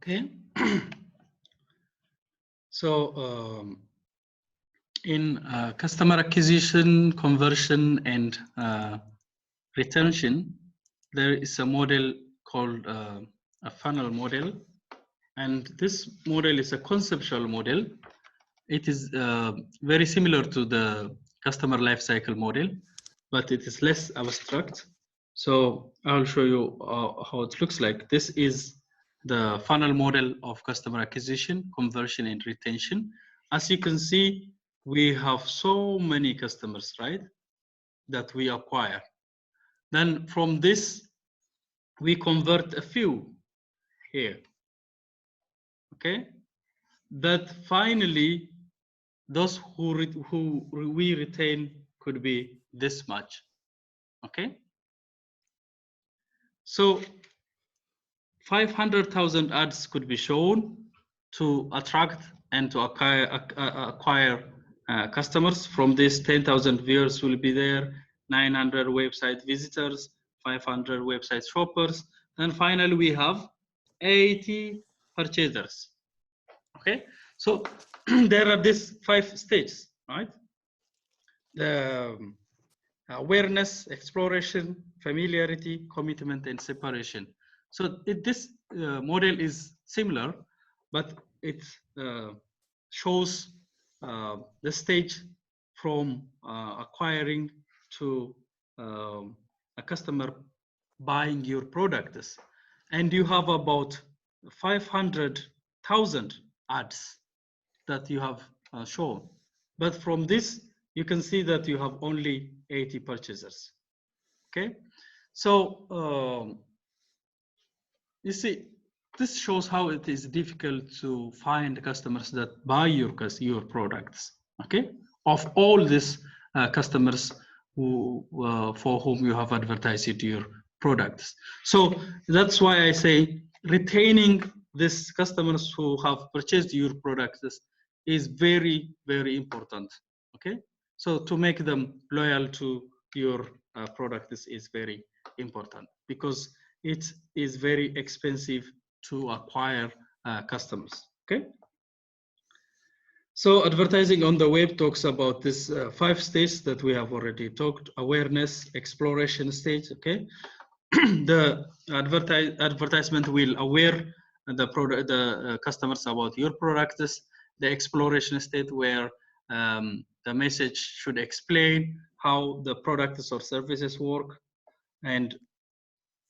Okay. So in customer acquisition, conversion, and retention, there is a model called a funnel model. And this model is a conceptual model. It is very similar to the customer lifecycle model, but it is less abstract. So I'll show you how it looks like. This is the funnel model of customer acquisition, conversion, and retention. As you can see, we have so many customers, right, that we acquire. Then from this, we convert a few here, okay? That finally, those who we retain could be this much, okay? So 500,000 ads could be shown to attract and to acquire customers. From this, 10,000 viewers will be there, 900 website visitors, 500 website shoppers, and finally we have 80 purchasers. Okay, so there are these 5 stages, right? The awareness, exploration, familiarity, commitment, and separation. So this model is similar, but it shows the stage from acquiring to a customer buying your products. And you have about 500,000 ads that you have shown. But from this, you can see that you have only 80 purchasers. Okay, so you see, this shows how it is difficult to find customers that buy your products. Okay, of all these customers who for whom you have advertised your products. So that's why I say retaining these customers who have purchased your products is very, very important. Okay, so to make them loyal to your product is very important, because it is very expensive to acquire customers. Okay, so advertising on the web talks about this 5 stages that we have already talked: awareness, exploration stage. Okay, the advertisement will aware the customers about your products. The exploration state, where the message should explain how the products or services work, and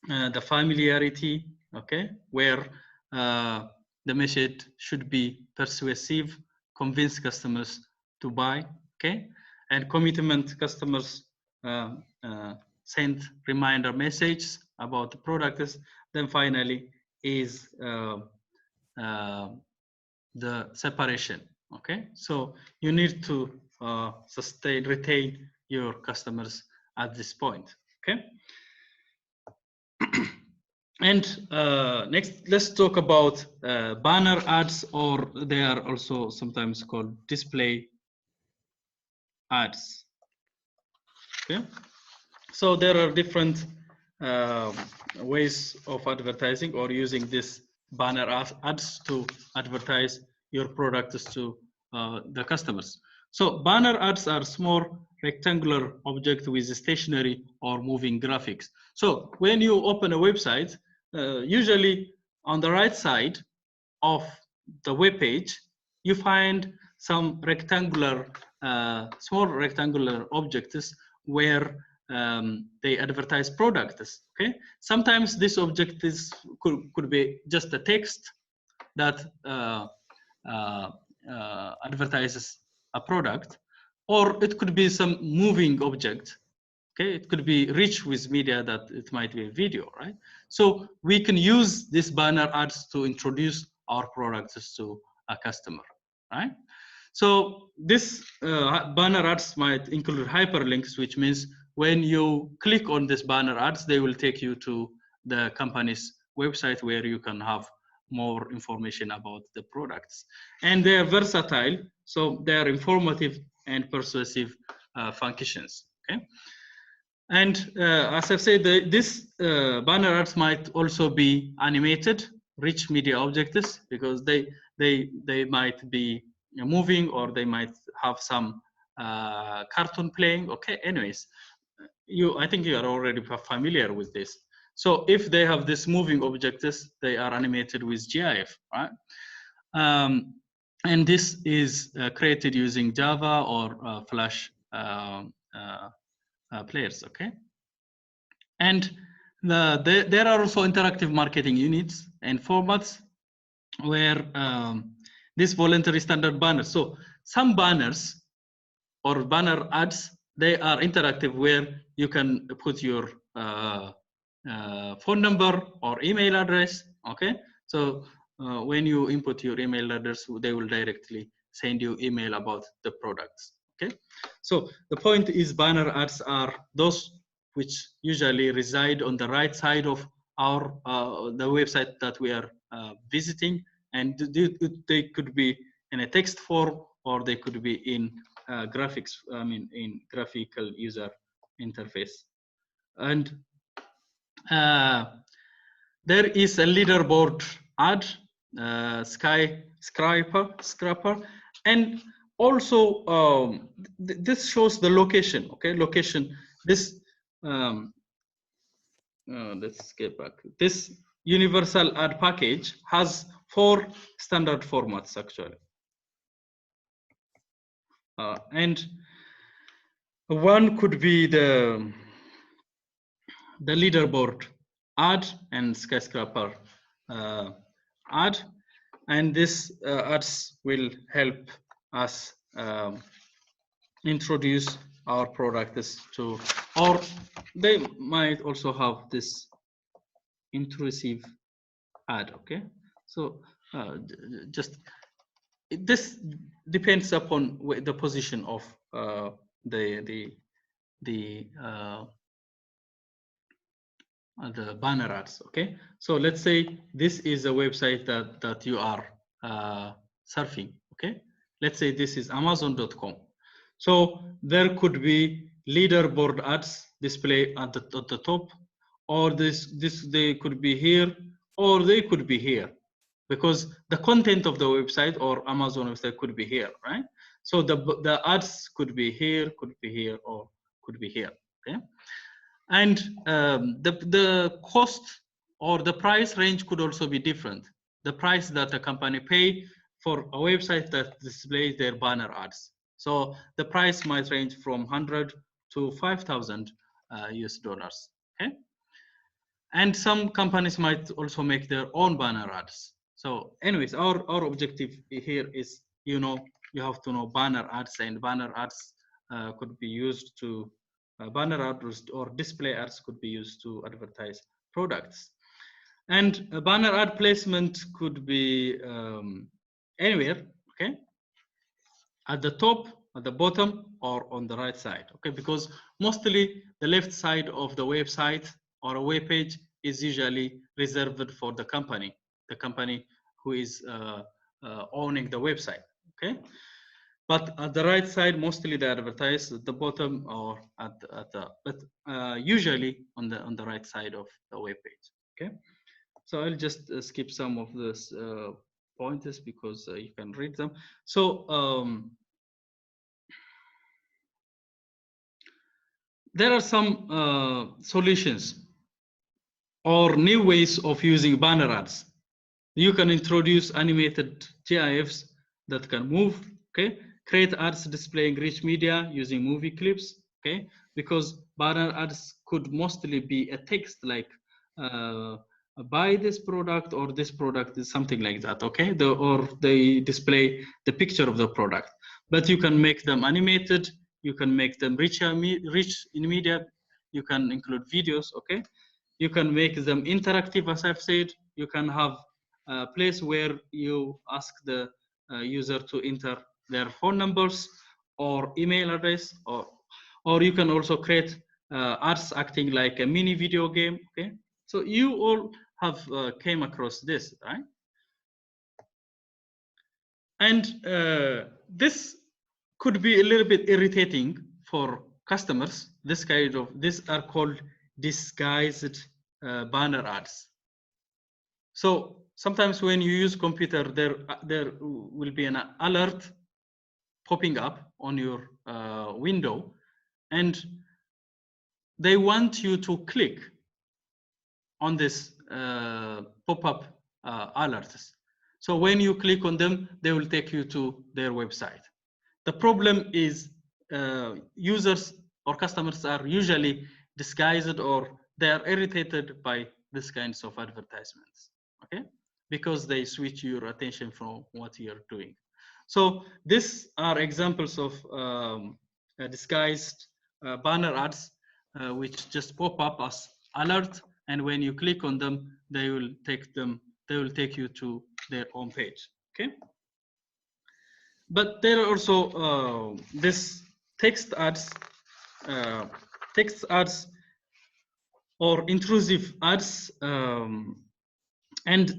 the familiarity, okay, where the message should be persuasive, convince customers to buy, okay, and commitment, customers send reminder messages about the products. Then finally is the separation. Okay, so you need to retain your customers at this point. Okay, and next, let's talk about banner ads, or they are also sometimes called display ads. Okay, so there are different ways of advertising or using this banner ads to advertise your products to the customers. So banner ads are small rectangular object with stationary or moving graphics. So when you open a website, usually on the right side of the web page, you find some rectangular, small rectangular objects where they advertise products. Okay, sometimes this object could be just a text that advertises a product, or it could be some moving object. Okay, it could be rich with media, that it might be a video, right? So we can use this banner ads to introduce our products to a customer, right? So this banner ads might include hyperlinks, which means when you click on this banner ads, they will take you to the company's website where you can have more information about the products. And they are versatile, so they are informative and persuasive functions. Okay, and as I've said, this banner ads might also be animated, rich media objectives because they might be moving, or they might have some cartoon playing. Okay, anyways, I think you are already familiar with this. So if they have this moving objectives, they are animated with GIF, right? And this is created using Java or Flash players, okay? And there are also interactive marketing units and formats where this voluntary standard banners. So some banners or banner ads, they are interactive, where you can put your phone number or email address, okay? So when you input your email address, they will directly send you email about the products, okay? So the point is, banner ads are those which usually reside on the right side of our the website that we are visiting, and they could be in a text form, or they could be in graphics, in graphical user interface. And there is a leaderboard ad, scraper, and also this shows the location, okay? Location, this, let's get back. This universal ad package has 4 standard formats, actually. And one could be the leaderboard ad and skyscraper ad, and this ads will help us introduce our products to, or they might also have this intrusive ad, okay? So just this depends upon the position of the banner ads, okay? So let's say this is a website that you are surfing, okay? Let's say this is Amazon.com. So there could be leaderboard ads display at the top, or they could be here, or they could be here, because the content of the website or Amazon website could be here, right? So the ads could be here, or could be here, okay? And the cost or the price range could also be different. The price that a company pay for a website that displays their banner ads. So the price might range from 100 to 5,000 US dollars. Okay. And some companies might also make their own banner ads. So anyways, our objective here is, you have to know banner ads, and banner ads could be used to banner ads or display ads could be used to advertise products. And a banner ad placement could be anywhere, okay? At the top, at the bottom, or on the right side, okay? Because mostly the left side of the website or a web page is usually reserved for the company who is owning the website, okay? But at the right side, mostly they advertise at the bottom or but usually on the right side of the web page, okay? So I'll just skip some of this pointers because you can read them. So there are some solutions or new ways of using banner ads. You can introduce animated GIFs that can move, okay? Create ads displaying rich media using movie clips, okay? Because banner ads could mostly be a text like buy this product, or this product is something like that, okay? Or they display the picture of the product. But you can make them animated, you can make them rich in media, you can include videos, okay? You can make them interactive, as I've said. You can have a place where you ask the user to enter their phone numbers or email address, or you can also create ads acting like a mini video game, okay? So you all have came across this, right? And this could be a little bit irritating for customers. These are called disguised banner ads. So sometimes when you use computer, there will be an alert popping up on your window, and they want you to click on this pop-up alerts. So when you click on them, they will take you to their website. The problem is users or customers are usually disguised, or they are irritated by these kinds of advertisements, okay? Because they switch your attention from what you're doing. So these are examples of disguised banner ads, which just pop up as alert, and when you click on them, they will take you to their home page, okay? But there are also this text ads or intrusive ads, and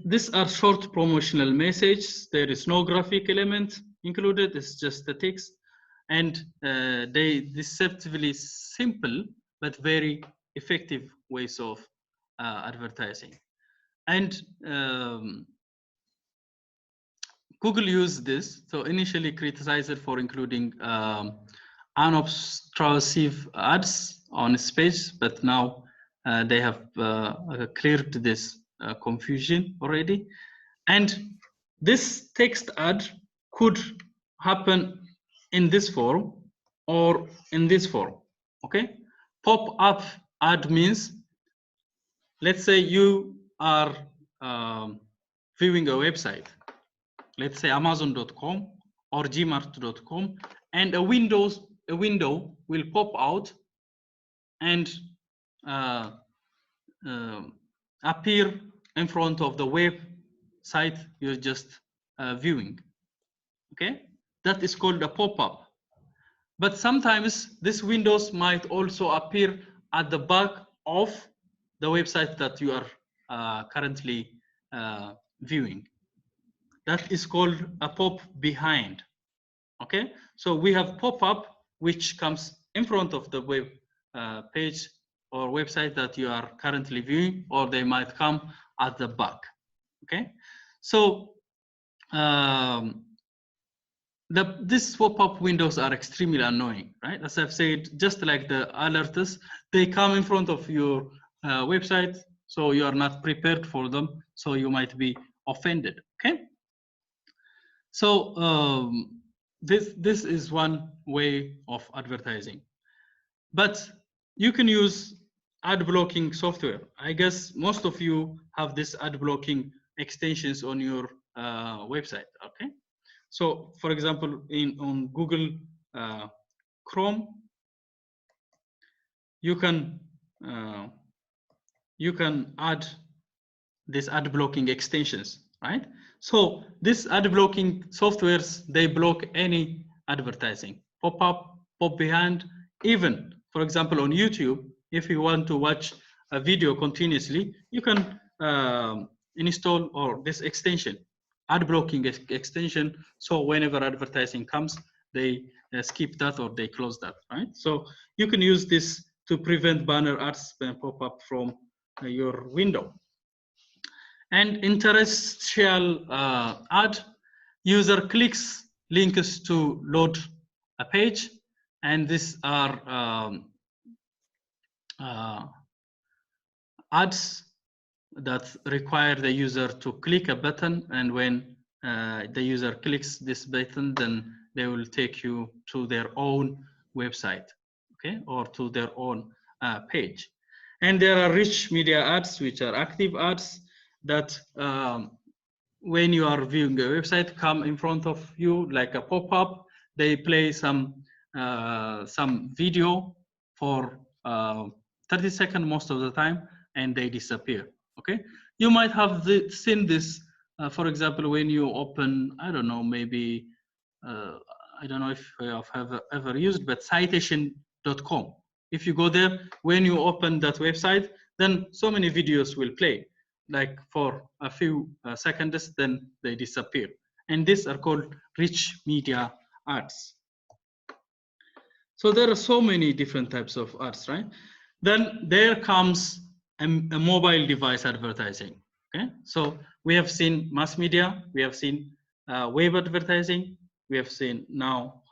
these are short promotional messages. There is no graphic element included, it's just the text, and they deceptively simple but very effective ways of advertising. And Google used this, so initially criticized for including unobtrusive ads on its page, but now they have cleared this confusion already. And this text ad could happen in this form or in this form, okay? Pop-up ad means, let's say you are viewing a website, let's say Amazon.com or Gmart.com, and a window will pop out and appear in front of the website you're just viewing. Okay, that is called a pop-up. But sometimes these windows might also appear at the back of the website that you are currently viewing. That is called a pop behind. Okay, so we have pop-up, which comes in front of the web page or website that you are currently viewing, or they might come at the back. Okay, so these pop-up windows are extremely annoying, right? As I've said, just like the alerts, they come in front of your website, so you are not prepared for them, so you might be offended. Okay, so this is one way of advertising, but you can use ad blocking software. I guess most of you have this ad blocking extensions on your website. Okay, so for example, on Google Chrome, you can add these ad blocking extensions, right? So these ad blocking softwares, they block any advertising, pop up, pop behind. Even, for example, on YouTube, if you want to watch a video continuously, you can install or this extension, ad blocking extension. So whenever advertising comes, they skip that or they close that, right? So you can use this to prevent banner ads and pop up from your window. And interstitial ad, user clicks links to load a page, and these are ads that require the user to click a button, and when the user clicks this button, then they will take you to their own website, okay, or to their own page. And there are rich media ads, which are active ads that when you are viewing a website come in front of you like a pop-up. They play some video for 30 seconds most of the time, and they disappear. Okay, you might have seen this, for example, when you open, I don't know, maybe I don't know if you have ever used, but citation.com. If you go there, when you open that website, then so many videos will play, like for a few seconds, then they disappear. And these are called rich media ads. So there are so many different types of ads, right? Then there comes a mobile device advertising. Okay, so We have seen mass media, we have seen web advertising, we have seen now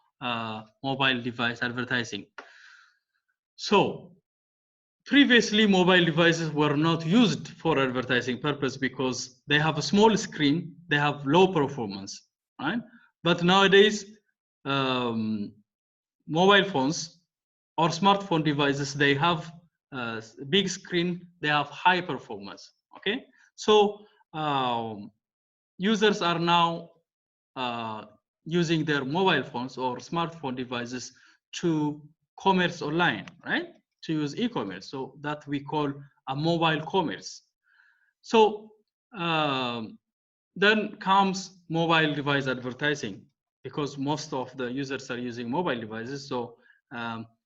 mobile device advertising. So previously, mobile devices were not used for advertising purpose because they have a small screen, they have low performance, right? But nowadays, mobile phones or smartphone devices, they have a big screen, they have high performance, okay? So users are now using their mobile phones or smartphone devices to commerce online, right? To use e-commerce. So that we call a mobile commerce. So then comes mobile device advertising, because most of the users are using mobile devices. So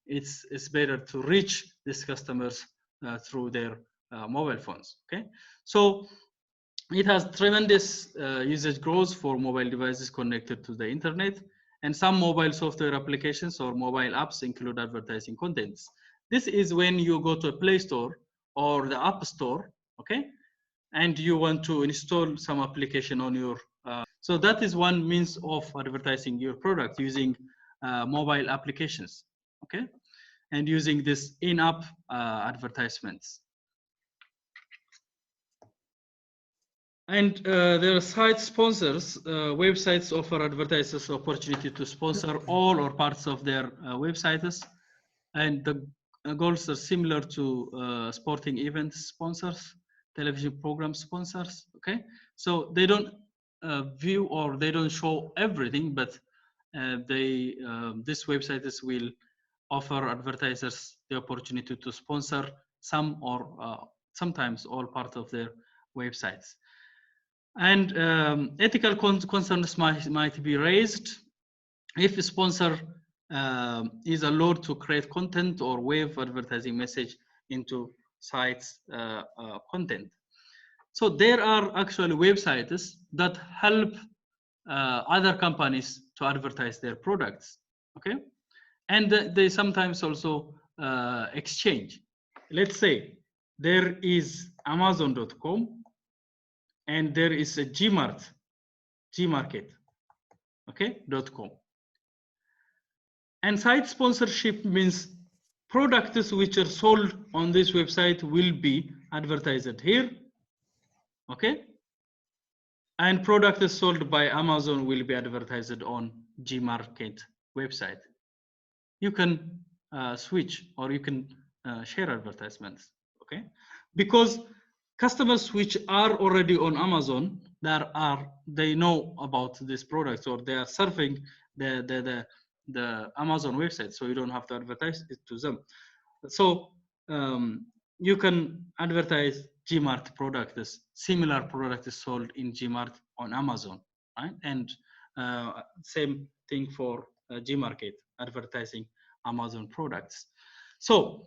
it's better to reach these customers through their mobile phones. Okay, so it has tremendous usage growth for mobile devices connected to the internet, and some mobile software applications or mobile apps include advertising contents. This is when you go to a Play Store or the App Store, okay, and you want to install some application on your so that is one means of advertising your product using mobile applications, okay, and using this in-app advertisements. And there are site sponsors. Websites offer advertisers opportunity to sponsor all or parts of their websites, and the goals are similar to sporting event sponsors, television program sponsors. Okay, so they don't view or they don't show everything, but these websites will offer advertisers the opportunity to sponsor some or sometimes all part of their websites. And ethical concerns might be raised if a sponsor is allowed to create content or wave advertising message into sites content. So there are actually websites that help other companies to advertise their products, okay? And they sometimes also exchange. Let's say there is Amazon.com and there is a Gmarket, okay, .com. And site sponsorship means products which are sold on this website will be advertised here, okay? And products sold by Amazon will be advertised on Gmarket website. You can switch or you can share advertisements, okay? Because customers which are already on Amazon, they know about these products or they are surfing the Amazon website, so you don't have to advertise it to them. So you can advertise Gmart products, similar products sold in Gmart on Amazon, right? And same thing for Gmarket, advertising Amazon products. So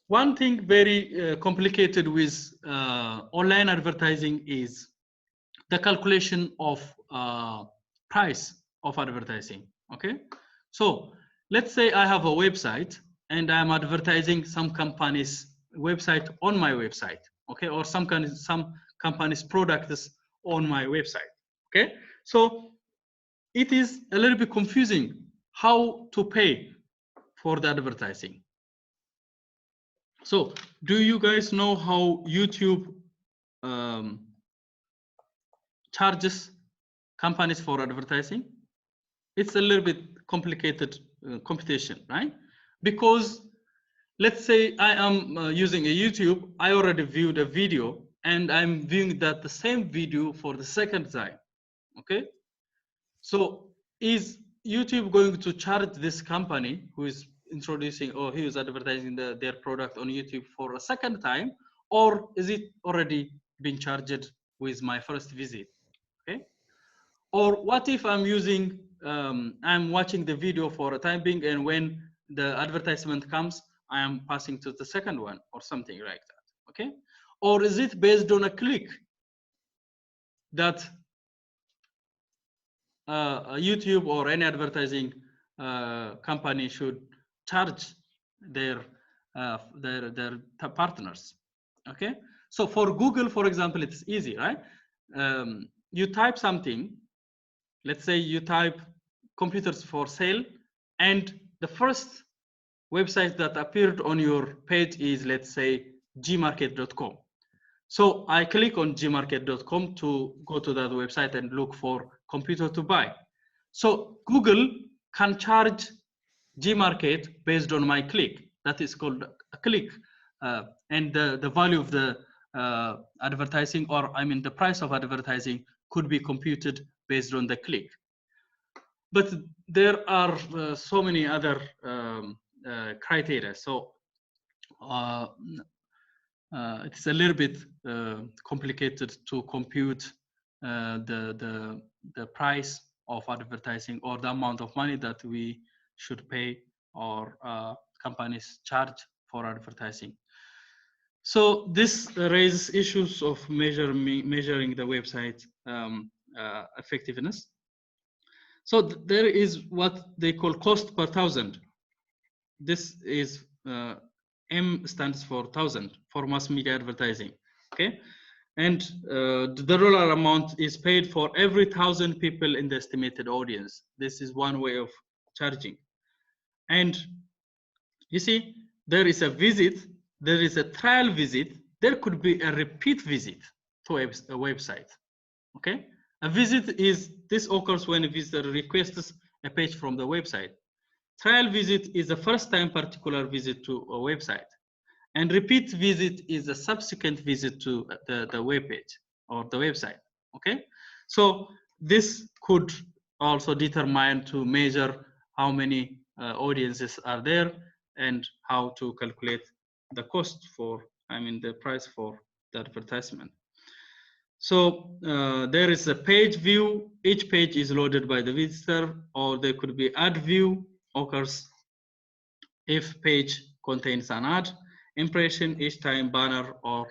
one thing very complicated with online advertising is the calculation of price of advertising, okay? So let's say I have a website and I'm advertising some company's website on my website, okay? Or some company's products on my website, okay? So it is a little bit confusing how to pay for the advertising. So do you guys know how YouTube charges companies for advertising? It's a little bit complicated computation, right? Because let's say I am using a YouTube, I already viewed a video and I'm viewing that the same video for the second time, okay? So is YouTube going to charge this company who is introducing or who is advertising their product on YouTube for a second time, or is it already been charged with my first visit, okay? Or what if I'm using, I'm watching the video for a time being, and when the advertisement comes, I am passing to the second one or something like that, okay? Or is it based on a click that YouTube or any advertising company should charge their partners, okay? So for Google, for example, it's easy, right? you type something, let's say you type computers for sale, and the first website that appeared on your page is, let's say, gmarket.com. So I click on gmarket.com to go to that website and look for computer to buy. So Google can charge Gmarket based on my click. That is called a click. And the value of the advertising, or I mean the price of advertising, could be computed based on the click. But there are so many other criteria. So it's a little bit complicated to compute the price of advertising, or the amount of money that we should pay or companies charge for advertising. So this raises issues of measuring the website effectiveness. So there is what they call cost per thousand. This is M stands for 1,000 for mass media advertising, okay? And the dollar amount is paid for every 1,000 people in the estimated audience. This is one way of charging. And you see, there is a visit, there is a trial visit, there could be a repeat visit to a website, okay? A visit is, this occurs when a visitor requests a page from the website. Trial visit is the first time particular visit to a website. And repeat visit is a subsequent visit to the web page or the website, okay? So this could also determine to measure how many audiences are there and how to calculate the cost for, I mean, the price for the advertisement. So there is a page view. Each page is loaded by the visitor, or there could be ad view, occurs if page contains an ad, impression each time banner or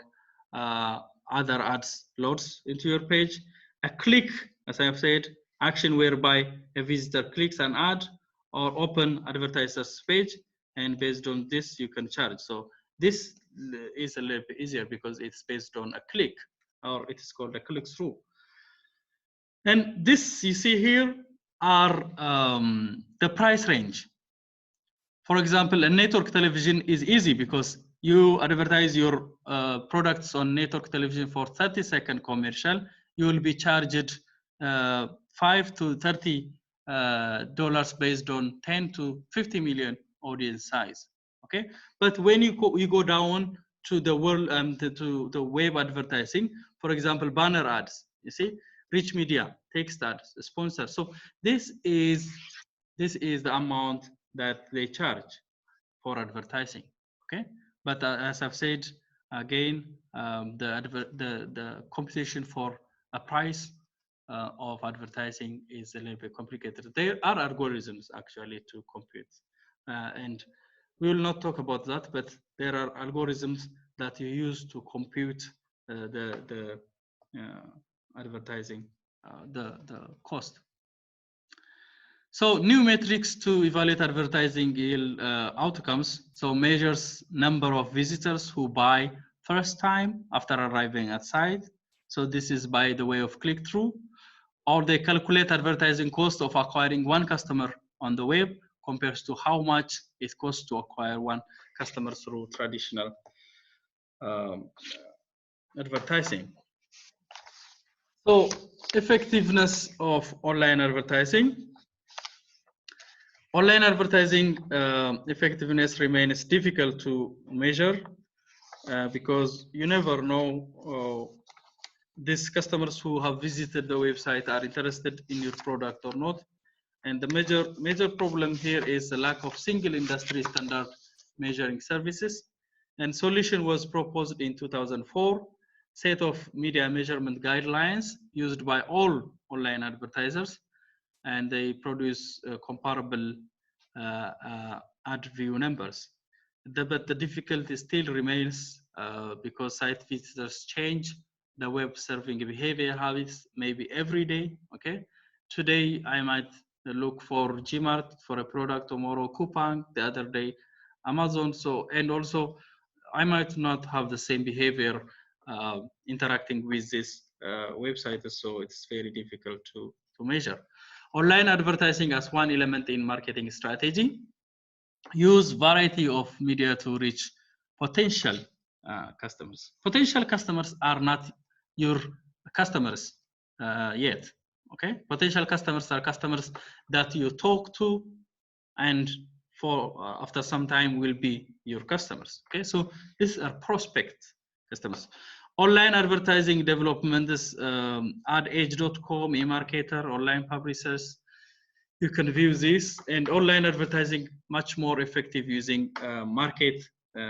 other ads loads into your page. A click, as I have said, action whereby a visitor clicks an ad or open advertiser's page, and based on this you can charge. So this is a little bit easier because it's based on a click, or it is called a click-through. And this you see here are the price range. For example, a network television is easy because you advertise your products on network television for 30-second commercial. You will be charged $5 to $30 based on 10 to 50 million audience size. Okay, but when you go down to the world to the web advertising, for example, banner ads, you see, rich media, text ads, sponsor. So this is the amount that they charge for advertising, okay? But as I've said, again, the competition for a price of advertising is a little bit complicated. There are algorithms actually to compute, and we will not talk about that, but there are algorithms that you use to compute the advertising, the cost. So new metrics to evaluate advertising yield outcomes. So measures number of visitors who buy first time after arriving at site. So this is by the way of click-through, or they calculate advertising cost of acquiring one customer on the web compared to how much it costs to acquire one customer through traditional advertising. So effectiveness of online advertising. Online advertising effectiveness remains difficult to measure because you never know these customers who have visited the website are interested in your product or not. And the major problem here is the lack of single industry standard measuring services. And solution was proposed in 2004, set of media measurement guidelines used by all online advertisers, and they produce comparable ad view numbers. But the difficulty still remains because site visitors change, the web surfing behavior habits maybe every day, okay? Today, I might look for Gmart for a product, tomorrow Coupang, the other day Amazon. So, and also I might not have the same behavior interacting with this websites, so it's very difficult to measure. Online advertising as one element in marketing strategy. Use variety of media to reach potential customers. Potential customers are not your customers yet. Okay, potential customers are customers that you talk to, and for after some time will be your customers. Okay, so these are prospect customers. Online advertising development is AdAge.com, eMarketer, online publishers. You can view this, and online advertising much more effective using market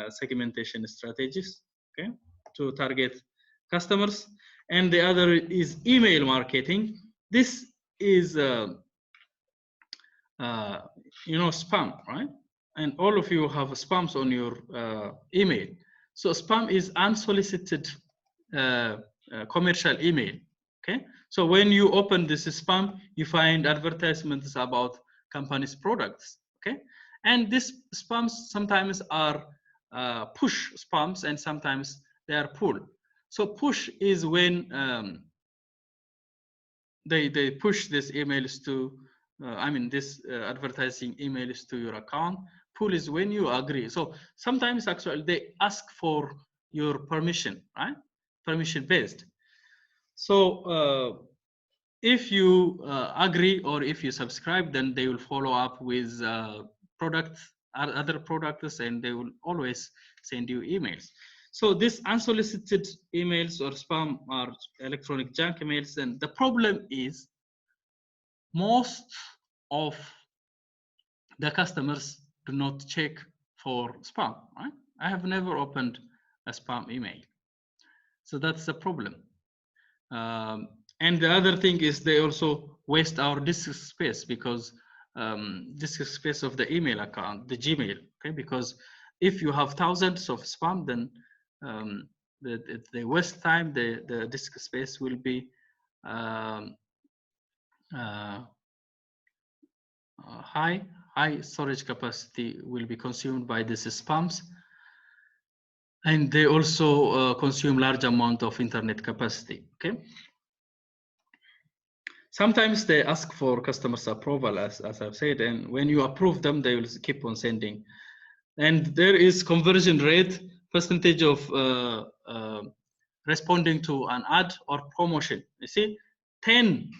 segmentation strategies, okay, to target customers. And the other is email marketing. This is spam, right? And all of you have spams on your email. So spam is unsolicited commercial email. Okay, so when you open this spam, you find advertisements about companies' products. Okay, and these spams sometimes are push spams, and sometimes they are pull. So push is when they push these emails to this advertising emails to your account. Pull is when you agree. So sometimes actually they ask for your permission, right? Permission based. So if you agree or if you subscribe, then they will follow up with other products, and they will always send you emails. So these unsolicited emails or spam are electronic junk emails, and the problem is most of the customers do not check for spam, right? I have never opened a spam email. So that's the problem. And the other thing is they also waste our disk space, because disk space of the email account, the Gmail, okay? Because if you have thousands of spam, then the waste time, the disk space will be high storage capacity will be consumed by these spams, and they also consume large amount of internet capacity. Okay. Sometimes they ask for customers' approval, as I've said, and when you approve them, they will keep on sending. And there is conversion rate, percentage of responding to an ad or promotion. You see, 10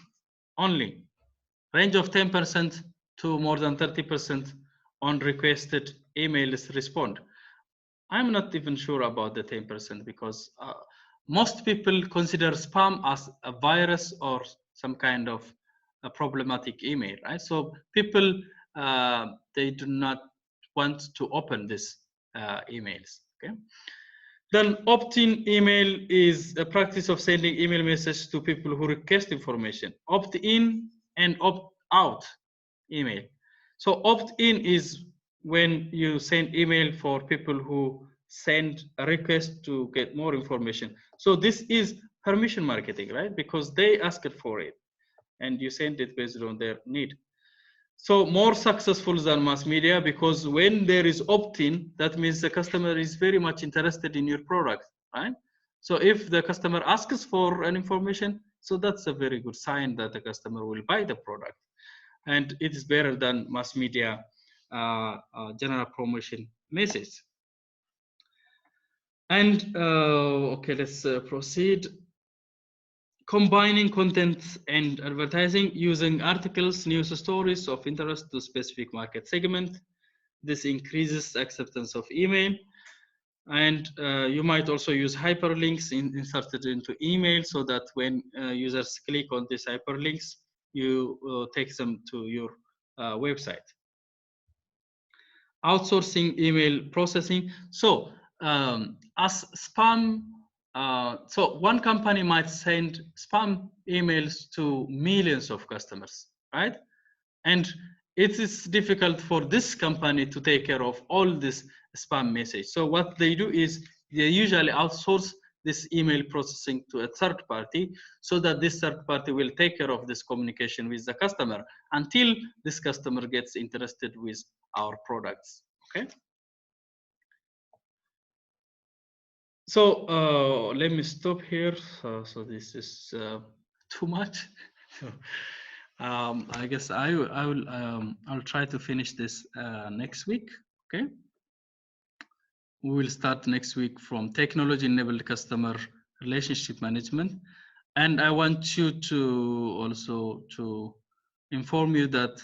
only, range of 10% to more than 30% on requested emails respond. I'm not even sure about the 10%, because most people consider spam as a virus or some kind of a problematic email, right? So people, they do not want to open these emails, okay? Then opt-in email is a practice of sending email messages to people who request information. Opt-in and opt-out email. So opt-in is when you send email for people who send a request to get more information. So this is permission marketing, right? Because they asked for it and you send it based on their need. So more successful than mass media, because when there is opt-in, that means the customer is very much interested in your product, right? So if the customer asks for an information, so that's a very good sign that the customer will buy the product. And it is better than mass media general promotion message. And okay, let's proceed. Combining content and advertising using articles, news stories of interest to specific market segment. This increases acceptance of email. And you might also use hyperlinks inserted into email, so that when users click on these hyperlinks, you take them to your website. Outsourcing email processing. So as spam, so one company might send spam emails to millions of customers, right? And it is difficult for this company to take care of all this spam message. So what they do is they usually outsource this email processing to a third party, so that this third party will take care of this communication with the customer until this customer gets interested with our products. Okay. So let me stop here. So this is too much. I guess I'll try to finish this next week. Okay. We will start next week from technology-enabled customer relationship management, and I want you to also to inform you that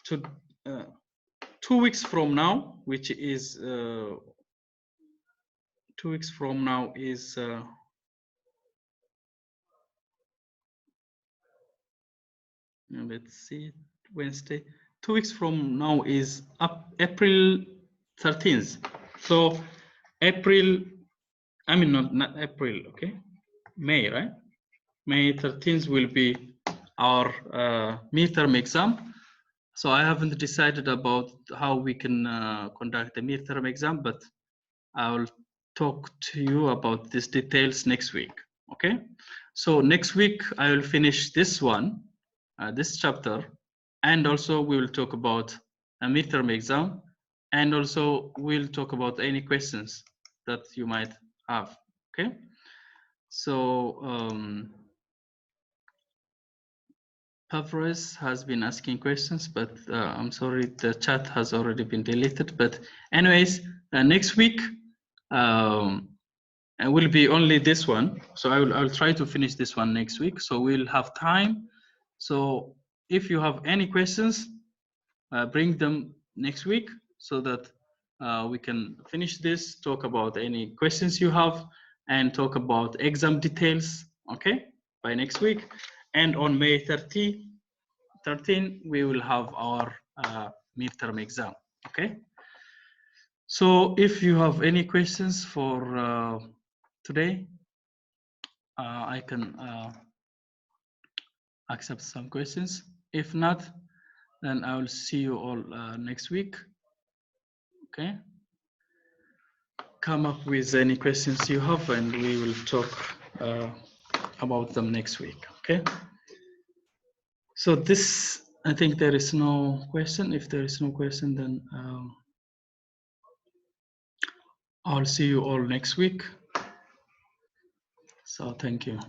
to 2 weeks from now, which is 2 weeks from now is let's see, Wednesday. 2 weeks from now is up April 13th. So April, I mean not April, okay? May, right? May 13th will be our midterm exam. So I haven't decided about how we can conduct the midterm exam, but I will talk to you about these details next week. Okay. So next week I will finish this one, this chapter, and also we will talk about a midterm exam, and also we'll talk about any questions that you might have. Okay. So Pavros has been asking questions, but I'm sorry, the chat has already been deleted. But anyways, next week will be only this one. So I'll try to finish this one next week. So we'll have time. So if you have any questions, bring them next week so that we can finish this, talk about any questions you have, and talk about exam details, okay, by next week. And on May 13, we will have our midterm exam, okay? So if you have any questions for today, I can accept some questions. If not, then I will see you all next week, okay? Come up with any questions you have and we will talk about them next week, okay? So this, I think there is no question. If there is no question, then I'll see you all next week. So thank you.